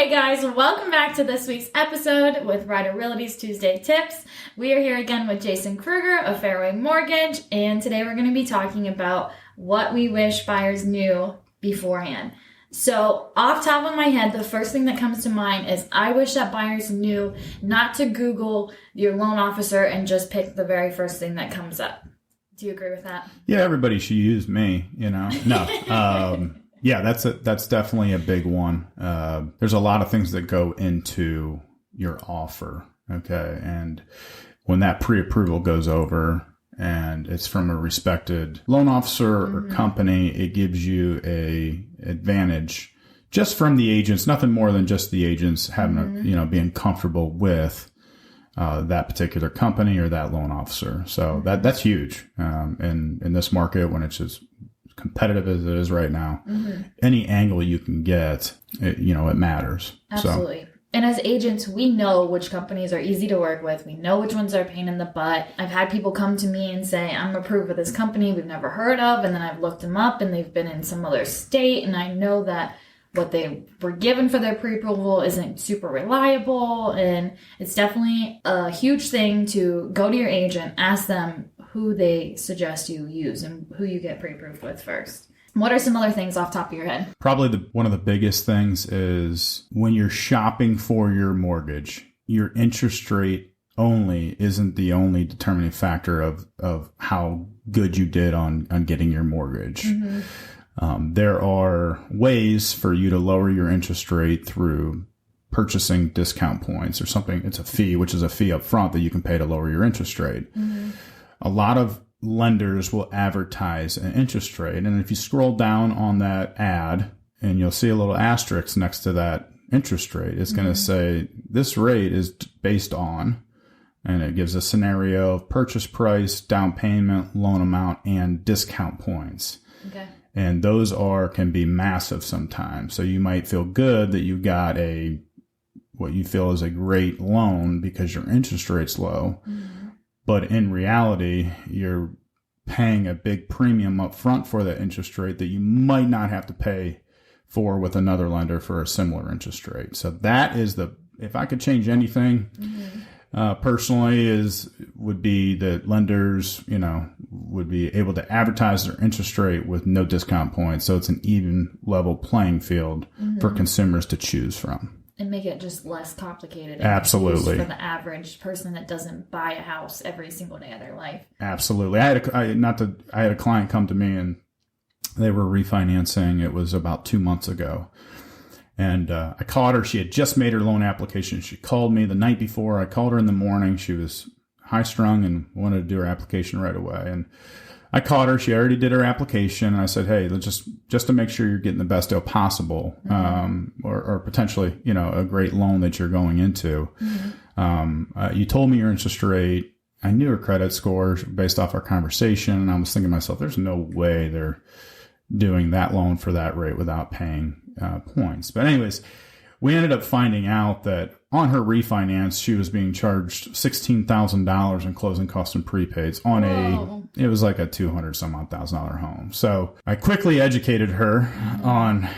Hey guys, welcome back to this week's episode with Ryder Realty's Tuesday Tips. We are here again with Jason Kruger of Fairway Mortgage, and today we're going to be talking about what we wish buyers knew beforehand. So off top of my head, the first thing that comes to mind is I wish that buyers knew not to Google your loan officer and just pick the very first thing that comes up. Do you agree with that? Yeah, everybody should use me, No. Yeah, that's definitely a big one. There's a lot of things that go into your offer, okay? And when that pre-approval goes over and it's from a respected loan officer or company, it gives you a advantage just from the agents, nothing more than just the agents having, being comfortable with that particular company or that loan officer. So that's huge. In this market, when it's as competitive as it is right now, any angle you can get, it matters. Absolutely. So. And as agents, we know which companies are easy to work with. We know which ones are a pain in the butt. I've had people come to me and say, I'm approved with this company we've never heard of. And then I've looked them up and they've been in some other state. And I know that what they were given for their pre-approval isn't super reliable. And it's definitely a huge thing to go to your agent, ask them who they suggest you use and who you get pre-approved with first. What are some other things off the top of your head? Probably one of the biggest things is when you're shopping for your mortgage, your interest rate only isn't the only determining factor of how good you did on getting your mortgage. There are ways for you to lower your interest rate through purchasing discount points or something. It's a fee, which is a fee up front that you can pay to lower your interest rate. A lot of lenders will advertise an interest rate. And if you scroll down on that ad and you'll see a little asterisk next to that interest rate, it's going to say this rate is based on, and it gives a scenario of purchase price, down payment, loan amount, and discount points. Okay. And those can be massive sometimes. So you might feel good that you got what you feel is a great loan because your interest rate's low. But in reality, you're paying a big premium up front for that interest rate that you might not have to pay for with another lender for a similar interest rate. So that is if I could change anything, personally, would be that lenders, would be able to advertise their interest rate with no discount points. So it's an even level playing field for consumers to choose from. And make it just less complicated. Absolutely. For the average person that doesn't buy a house every single day of their life. Absolutely. I had a client come to me and they were refinancing. It was about 2 months ago. And I called her. She had just made her loan application. She called me the night before. I called her in the morning. She was high strung and wanted to do her application right away. And I called her. She already did her application. And I said, hey, let's just to make sure you're getting the best deal possible, or potentially, a great loan that you're going into. You told me your interest rate. I knew her credit score based off our conversation. And I was thinking to myself, there's no way they're doing that loan for that rate without paying points. But anyways, we ended up finding out that on her refinance, she was being charged $16,000 in closing costs and prepaids on it was like a $200,000 home. So I quickly educated her on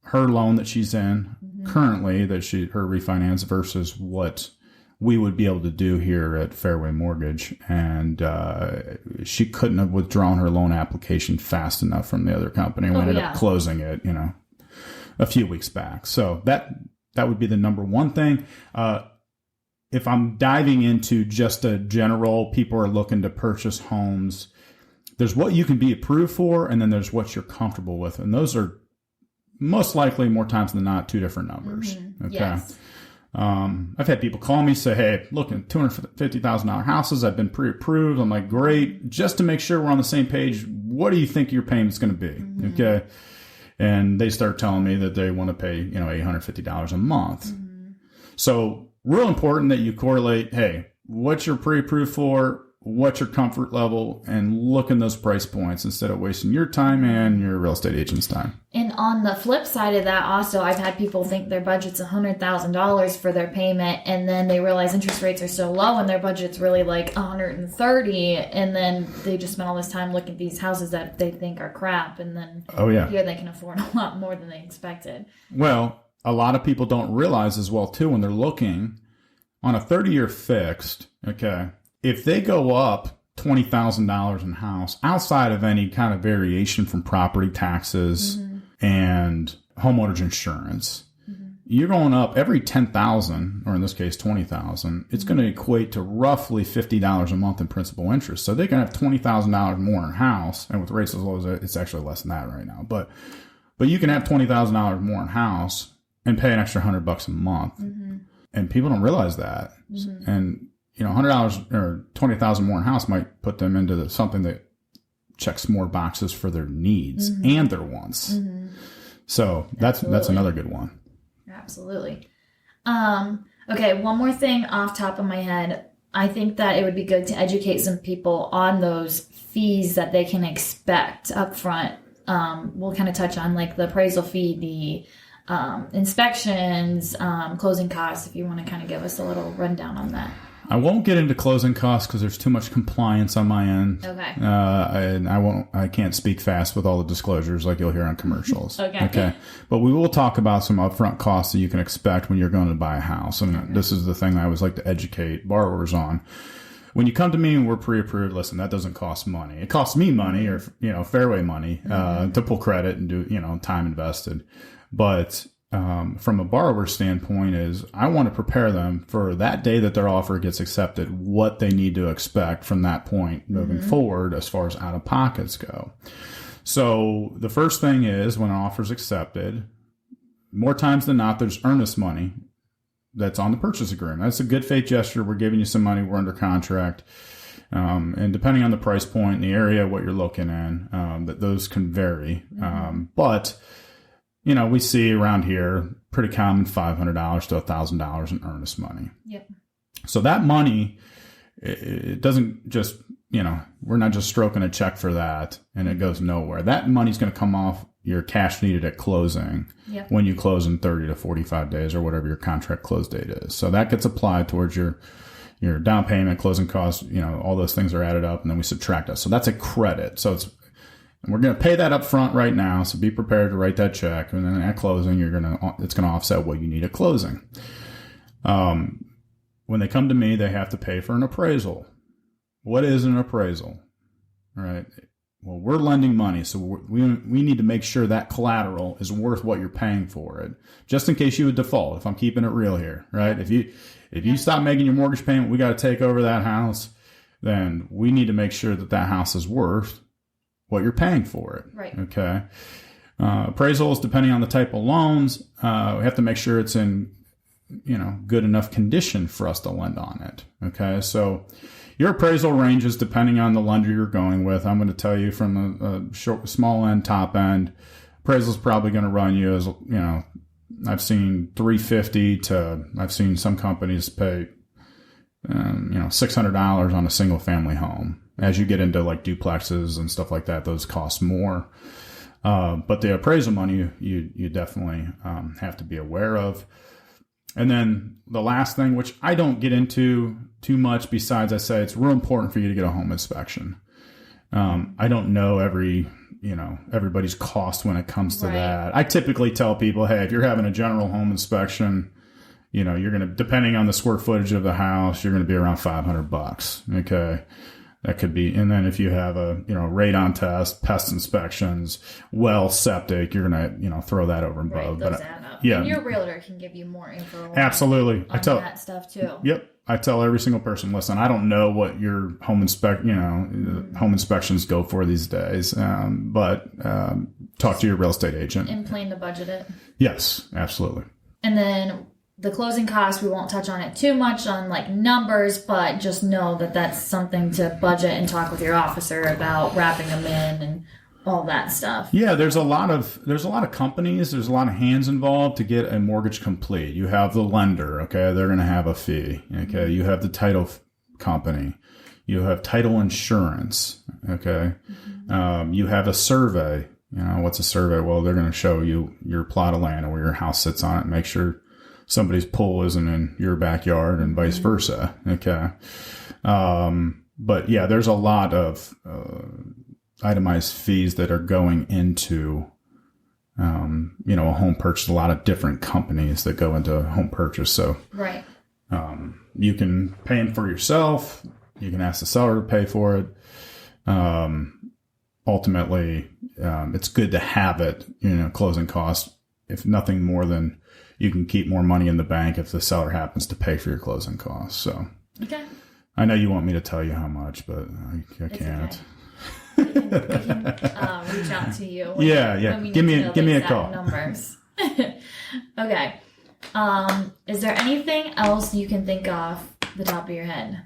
her loan that she's in currently, her refinance versus what we would be able to do here at Fairway Mortgage. And she couldn't have withdrawn her loan application fast enough from the other company. We ended up closing it, a few weeks back. So that would be the number one thing. If I'm diving into just a general, people are looking to purchase homes, there's what you can be approved for, and then there's what you're comfortable with. And those are most likely, more times than not, two different numbers. Okay. Yes. I've had people call me, say, hey, look, at $250,000 houses, I've been pre-approved. I'm like, great. Just to make sure we're on the same page, what do you think your payment's going to be? Okay. And they start telling me that they want to pay, $850 a month. So real important that you correlate, hey, what you're pre-approved for, what's your comfort level, and look in those price points instead of wasting your time and your real estate agent's time. And on the flip side of that, also, I've had people think their budget's $100,000 for their payment, and then they realize interest rates are so low and their budget's really like $130,000, and then they just spent all this time looking at these houses that they think are crap, and then here they can afford a lot more than they expected. Well, a lot of people don't realize as well, too, when they're looking on a 30-year fixed, okay, if they go up $20,000 in house outside of any kind of variation from property taxes and homeowners insurance, you're going up every $10,000, or in this case, $20,000. It's going to equate to roughly $50 a month in principal interest. So they can have $20,000 more in house, and with rates as low as it's actually less than that right now. But you can have $20,000 more in house and pay an extra $100 a month, and people don't realize that. And $100 or $20,000 more in house might put them into something that checks more boxes for their needs and their wants. So that's another good one. Absolutely. Okay, one more thing off top of my head. I think that it would be good to educate some people on those fees that they can expect up front. We'll kind of touch on like the appraisal fee, the inspections, closing costs, if you want to kind of give us a little rundown on that. I won't get into closing costs because there's too much compliance on my end. Okay. And I can't speak fast with all the disclosures like you'll hear on commercials. Okay. But we will talk about some upfront costs that you can expect when you're going to buy a house. And this is the thing I always like to educate borrowers on. When you come to me and we're pre-approved, listen, that doesn't cost money. It costs me money or, fairway money, to pull credit and do, time invested. But, from a borrower standpoint is I want to prepare them for that day that their offer gets accepted, what they need to expect from that point moving forward as far as out of pockets go. So the first thing is when an offer is accepted, more times than not, there's earnest money that's on the purchase agreement. That's a good faith gesture. We're giving you some money. We're under contract. And depending on the price point and the area, what you're looking in, that those can vary. But we see around here pretty common $500 to $1,000 in earnest money. Yep. So that money, it doesn't just, we're not just stroking a check for that and it goes nowhere. That money's going to come off your cash needed at closing when you close in 30 to 45 days or whatever your contract close date is. So that gets applied towards your down payment, closing costs, all those things are added up and then we subtract that. So that's a credit. So we're going to pay that up front right now. So be prepared to write that check. And then at closing, it's going to offset what you need at closing. When they come to me, they have to pay for an appraisal. What is an appraisal? All right. Well, we're lending money. So we need to make sure that collateral is worth what you're paying for it. Just in case you would default, if I'm keeping it real here, right? If you stop making your mortgage payment, we got to take over that house. Then we need to make sure that house is worth what you're paying for it. Right. Okay. Appraisals, depending on the type of loans, we have to make sure it's in, good enough condition for us to lend on it. Okay. So your appraisal ranges depending on the lender you're going with. I'm going to tell you from the small end, top end, appraisal is probably going to run you as, I've seen $350 to, I've seen some companies pay, $600 on a single family home. As you get into like duplexes and stuff like that, those cost more. But the appraisal money, you definitely have to be aware of. And then the last thing, which I don't get into too much, besides I say it's real important for you to get a home inspection. I don't know everybody's cost when it comes to that. I typically tell people, hey, if you're having a general home inspection, you're going to, depending on the square footage of the house, you're going to be around $500. Okay. That could be, and then if you have a, radon test, pest inspections, well, septic, you're going to, throw that over and above. Those add up. Yeah. And your realtor can give you more info. Absolutely. On that stuff too. Yep. I tell every single person, listen, I don't know what your home home inspections go for these days. But talk to your real estate agent. And plan to budget it. Yes, absolutely. And then the closing costs, we won't touch on it too much on like numbers, but just know that that's something to budget and talk with your officer about wrapping them in and all that stuff. Yeah, there's a lot of companies, there's a lot of hands involved to get a mortgage complete. You have the lender, okay, they're going to have a fee. Okay, you have the title company, you have title insurance, okay, you have a survey. What's a survey? Well, they're going to show you your plot of land and where your house sits on it, make sure somebody's pool isn't in your backyard and vice versa. Okay. But yeah, there's a lot of itemized fees that are going into a home purchase, a lot of different companies that go into a home purchase. So right. You can pay them for yourself. You can ask the seller to pay for it. Ultimately, it's good to have it, closing costs, if nothing more than you can keep more money in the bank if the seller happens to pay for your closing costs. So okay. I know you want me to tell you how much, but I can't. Okay. We can reach out to you. When we give me a call. Numbers. Okay. Is there anything else you can think of the top of your head?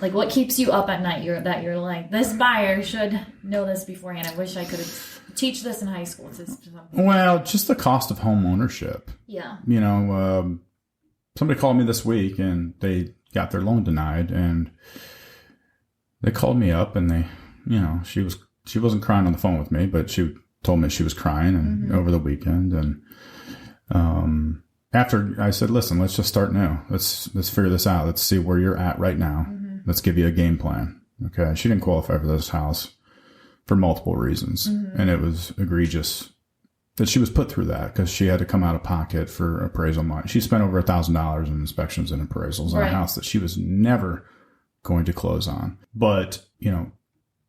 Like, what keeps you up at night? You're like, this buyer should know this beforehand. I wish I could teach this in high school to something. Well, just the cost of home ownership. Yeah. Somebody called me this week and they got their loan denied, and they called me up and they, she wasn't crying on the phone with me, but she told me she was crying and over the weekend. And after I said, listen, let's just start now. Let's figure this out. Let's see where you're at right now. Let's give you a game plan. Okay. She didn't qualify for this house for multiple reasons. And it was egregious that she was put through that because she had to come out of pocket for appraisal money. She spent over $1,000 in inspections and appraisals on a house that she was never going to close on. But,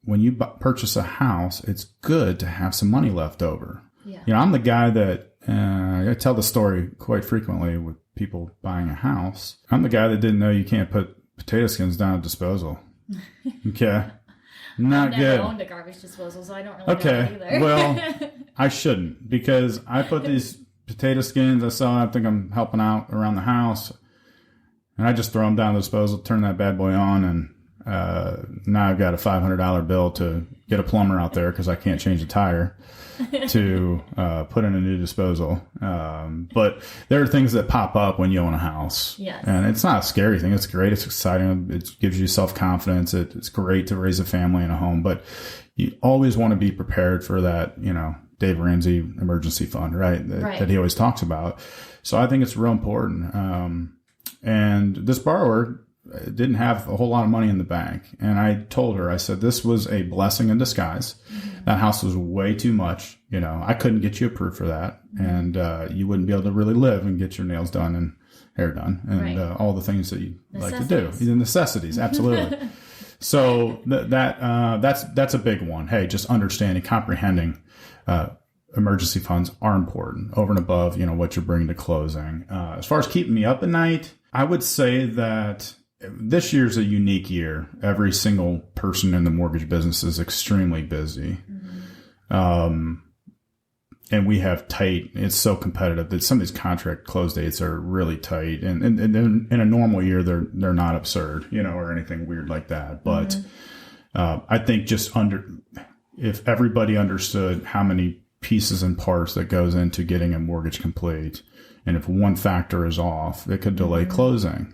when you purchase a house, it's good to have some money left over. Yeah. I'm the guy that, I tell the story quite frequently with people buying a house. I'm the guy that didn't know you can't put potato skins down at disposal. Okay. Not good. I've never owned a garbage disposal, so I don't really know that either. Well, I shouldn't, because I put these potato skins I sell. I think I'm helping out around the house, and I just throw them down the disposal, turn that bad boy on, and now I've got a $500 bill to get a plumber out there because I can't change the tire to put in a new disposal. But there are things that pop up when you own a house. Yes. And it's not a scary thing. It's great. It's exciting. It gives you self-confidence. It's great to raise a family in a home. But you always want to be prepared for that, Dave Ramsey emergency fund, right? That he always talks about. So I think it's real important. And this borrower didn't have a whole lot of money in the bank. And I told her, I said, this was a blessing in disguise. That house was way too much. I couldn't get you approved for that. And you wouldn't be able to really live and get your nails done and hair done and all the things that you like to do. The necessities, absolutely. So that's a big one. Hey, just understanding, comprehending emergency funds are important over and above, what you're bringing to closing. As far as keeping me up at night, I would say that this year's a unique year. Every single person in the mortgage business is extremely busy. And we have it's so competitive that some of these contract close dates are really tight. And in a normal year, they're not absurd, or anything weird like that. But I think if everybody understood how many pieces and parts that goes into getting a mortgage complete, and if one factor is off, it could delay closing,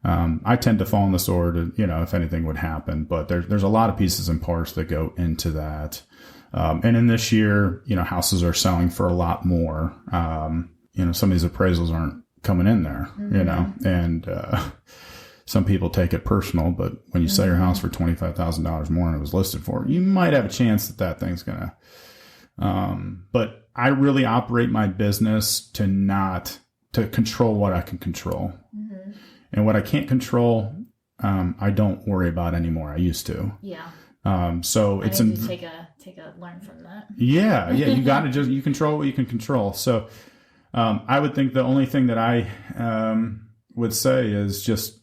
I tend to fall on the sword, if anything would happen, but there's a lot of pieces and parts that go into that. And in this year, houses are selling for a lot more. Some of these appraisals aren't coming in there, and some people take it personal, but when you sell your house for $25,000 more than it was listed for, you might have a chance that thing's gonna, but I really operate my business to control what I can control. And what I can't control, I don't worry about anymore. I used to. Yeah. So it's take a learn from that. Yeah. You got to you control what you can control. So, I would think the only thing that I, would say is just,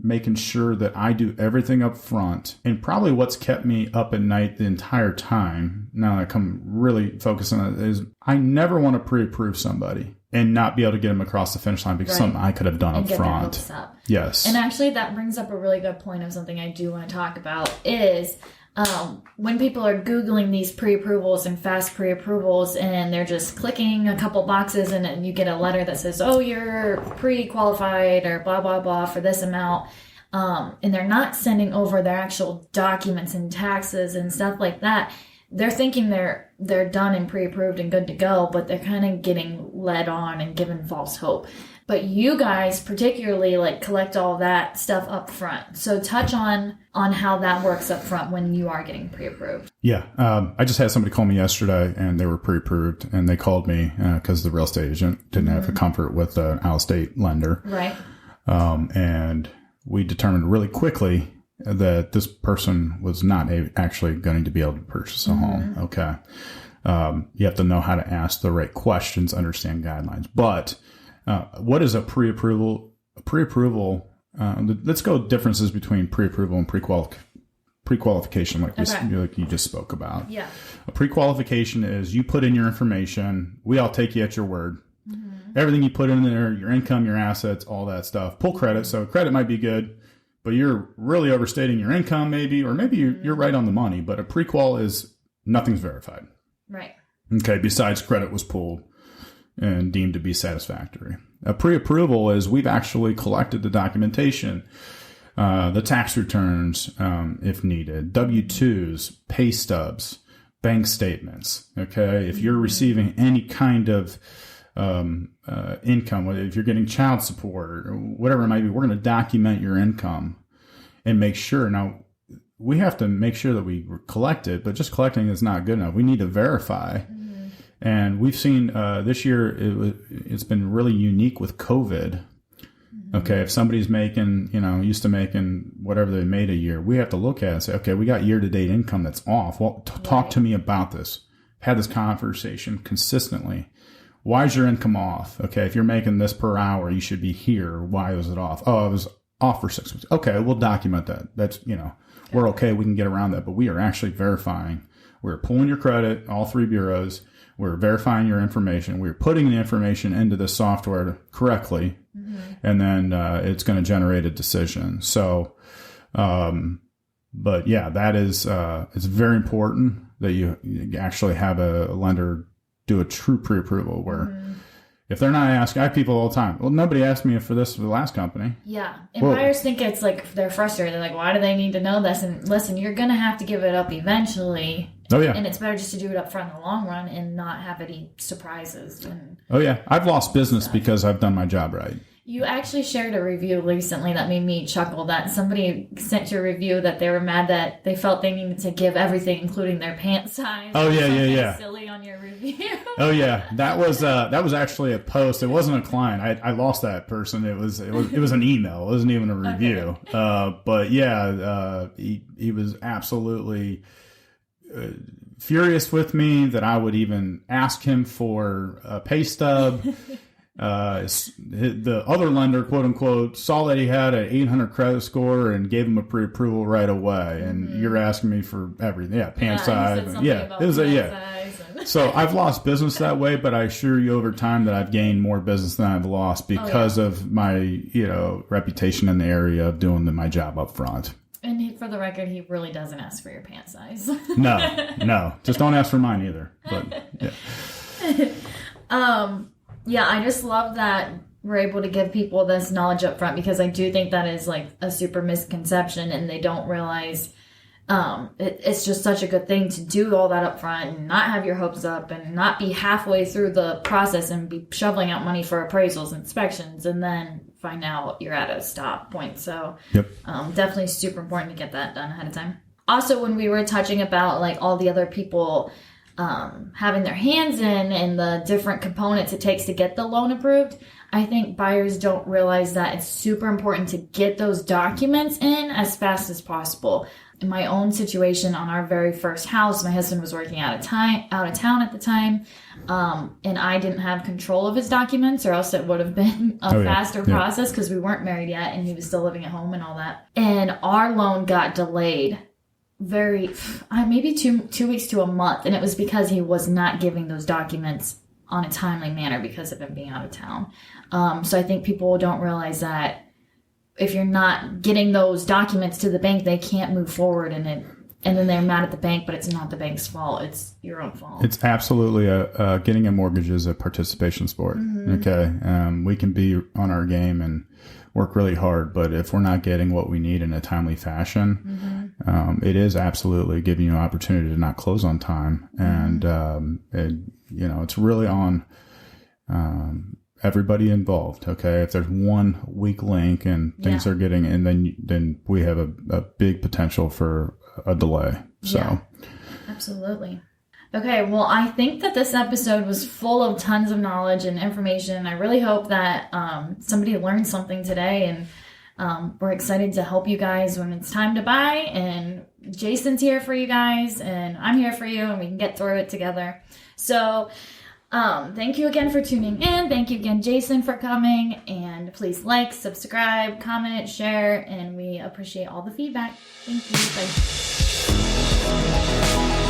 making sure that I do everything up front. And probably what's kept me up at night the entire time, now that I come really focusing on it, is I never want to pre-approve somebody and not be able to get them across the finish line because something I could have done up front. Yes. And actually that brings up a really good point of something I do want to talk about is when people are Googling these pre-approvals and fast pre-approvals and they're just clicking a couple boxes and you get a letter that says, oh, you're pre-qualified or blah, blah, blah for this amount. And they're not sending over their actual documents and taxes and stuff like that. They're thinking they're done and pre-approved and good to go, but they're kind of getting led on and given false hope. But you guys particularly like collect all that stuff up front. So touch on how that works up front when you are getting pre-approved. Yeah. I just had somebody call me yesterday and they were pre-approved, and they called me because the real estate agent didn't have the comfort with an out-of-state lender. Right. And we determined really quickly that this person was not actually going to be able to purchase a home. Okay. You have to know how to ask the right questions, understand guidelines. But what is a pre-approval? Let's go differences between pre-approval and pre-qualification, like you just spoke about. Yeah. A pre-qualification is you put in your information. We all take you at your word. Everything you put in there, your income, your assets, all that stuff. Pull credit. So credit might be good, but you're really overstating your income maybe, or maybe you're right on the money. But a pre-qual is nothing's verified. Right. Okay. Besides credit was pulled and deemed to be satisfactory. A pre-approval is we've actually collected the documentation, the tax returns, if needed, W-2s, pay stubs, bank statements. Okay. If you're receiving any kind of income, if you're getting child support or whatever it might be, we're going to document your income and make sure. Now, we have to make sure that we collect it, but just collecting is not good enough. We need to verify. And we've seen this year, it's been really unique with COVID. Okay, if somebody's making, used to making whatever they made a year, we have to look at it and say, okay, we got year-to-date income that's off. Well, talk to me about this. Had this conversation consistently. Why is your income off? Okay, if you're making this per hour, you should be here. Why was it off? Oh, it was off for 6 weeks. Okay, we'll document that. That's, we're okay. We can get around that. But we are actually verifying. We're pulling your credit, all three bureaus. We're verifying your information. We're putting the information into the software correctly. And then it's going to generate a decision. So, but yeah, that is, it's very important that you actually have a lender do a true pre-approval where if they're not asking, I have people all the time, well, nobody asked me for this for the last company. Yeah. And buyers think it's like they're frustrated. They're like, why do they need to know this? And listen, you're going to have to give it up eventually. Oh, yeah. And it's better just to do it up front in the long run and not have any surprises. Oh, yeah. I've lost business because I've done my job right. You actually shared a review recently that made me chuckle, that somebody sent you a review that they were mad that they felt they needed to give everything, including their pant size. Oh, yeah. Silly on your review. Oh, yeah. That was actually a post. It wasn't a client. I lost that person. It was an email. It wasn't even a review. Okay. But yeah, he was absolutely furious with me that I would even ask him for a pay stub. The other lender, quote unquote, saw that he had an 800 credit score and gave him a pre-approval right away. And you're asking me for everything. Yeah. Pant size. So I've lost business that way, but I assure you over time that I've gained more business than I've lost because of my, reputation in the area of doing my job up front. And for the record, he really doesn't ask for your pant size. No. Just don't ask for mine either. But yeah. Yeah, I just love that we're able to give people this knowledge up front, because I do think that is like a super misconception, and they don't realize it's just such a good thing to do all that up front and not have your hopes up and not be halfway through the process and be shoveling out money for appraisals, inspections, and then find out you're at a stop point. So definitely super important to get that done ahead of time. Also, when we were touching about like all the other people having their hands in and the different components it takes to get the loan approved, I think buyers don't realize that it's super important to get those documents in as fast as possible. In my own situation on our very first house, my husband was working out of town at the time, and I didn't have control of his documents, or else it would have been a faster process because we weren't married yet and he was still living at home and all that. And our loan got delayed maybe two weeks to a month, and it was because he was not giving those documents on a timely manner because of him being out of town. So I think people don't realize that if you're not getting those documents to the bank, they can't move forward, and then they're mad at the bank, but it's not the bank's fault. It's your own fault. It's absolutely getting a mortgage is a participation sport. Okay. We can be on our game and work really hard, but if we're not getting what we need in a timely fashion, it is absolutely giving you an opportunity to not close on time. And, it's really on, everybody involved. Okay. If there's one weak link and things are getting, and then we have a big potential for a delay. So. Yeah, absolutely. Okay, well, I think that this episode was full of tons of knowledge and information. I really hope that somebody learned something today, and we're excited to help you guys when it's time to buy. And Jason's here for you guys, and I'm here for you, and we can get through it together. So thank you again for tuning in. Thank you again, Jason, for coming. And please like, subscribe, comment, share, and we appreciate all the feedback. Thank you. Bye.